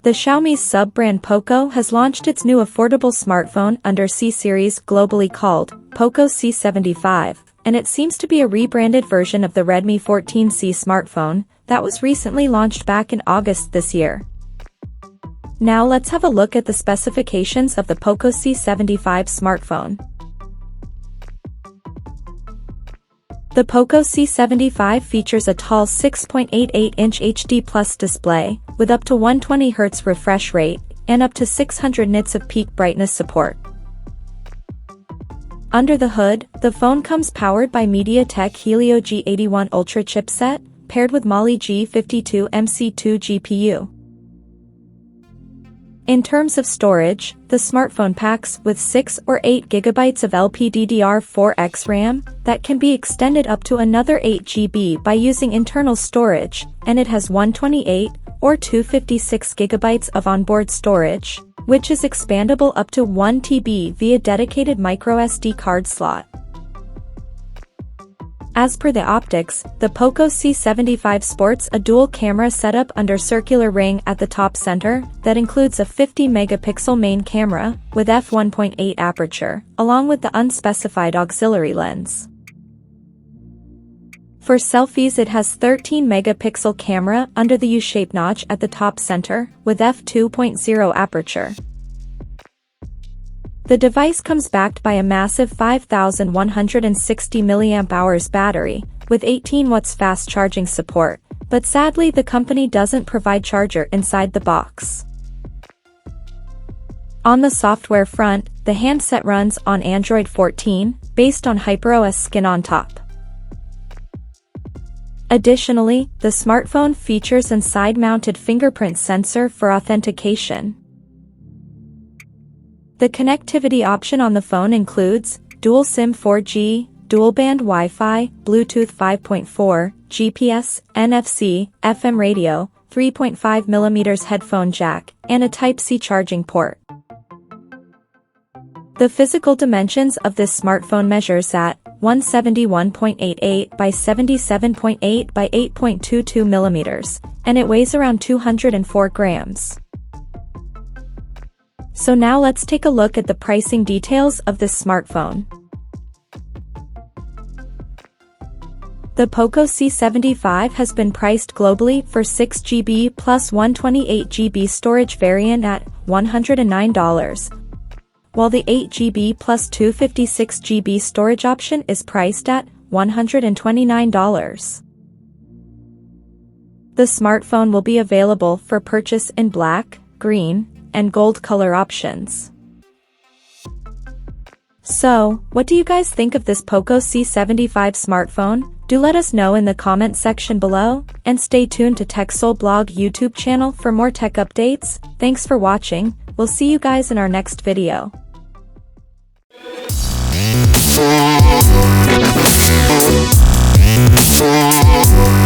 The Xiaomi sub-brand Poco has launched its new affordable smartphone under C-series globally called Poco C75, and it seems to be a rebranded version of the Redmi 14C smartphone that was recently launched back in August this year. Now let's have a look at the specifications of the Poco C75 smartphone. The Poco C75 features a tall 6.88-inch HD+ display, with up to 120Hz refresh rate, and up to 600 nits of peak brightness support. Under the hood, the phone comes powered by MediaTek Helio G81 Ultra chipset, paired with Mali G52 MC2 GPU. In terms of storage, the smartphone packs with 6 or 8 GB of LPDDR4X RAM that can be extended up to another 8 GB by using internal storage, and it has 128 or 256 GB of onboard storage, which is expandable up to 1 TB via dedicated microSD card slot. As per the optics, the Poco C75 sports a dual-camera setup under circular ring at the top center that includes a 50-megapixel main camera with f1.8 aperture, along with the unspecified auxiliary lens. For selfies, it has 13-megapixel camera under the U-shaped notch at the top center with f2.0 aperture. The device comes backed by a massive 5160 mAh battery, with 18 watts fast charging support, but sadly the company doesn't provide charger inside the box. On the software front, the handset runs on Android 14, based on HyperOS skin on top. Additionally, the smartphone features a side-mounted fingerprint sensor for authentication. The connectivity option on the phone includes dual SIM 4G, dual-band Wi-Fi, Bluetooth 5.4, GPS, NFC, FM radio, 3.5mm headphone jack, and a Type-C charging port. The physical dimensions of this smartphone measures at 171.88 by 77.8 by 8.22 millimeters, and it weighs around 204 grams. So now let's take a look at the pricing details of this smartphone. The Poco C75 has been priced globally for 6GB plus 128GB storage variant at $109, while the 8GB plus 256GB storage option is priced at $129. The smartphone will be available for purchase in black, green, and gold color options. So, what do you guys think of this Poco C75 smartphone? Do let us know in the comment section below, and stay tuned to TechSole Blog YouTube channel for more tech updates. Thanks for watching, we'll see you guys in our next video. Oh,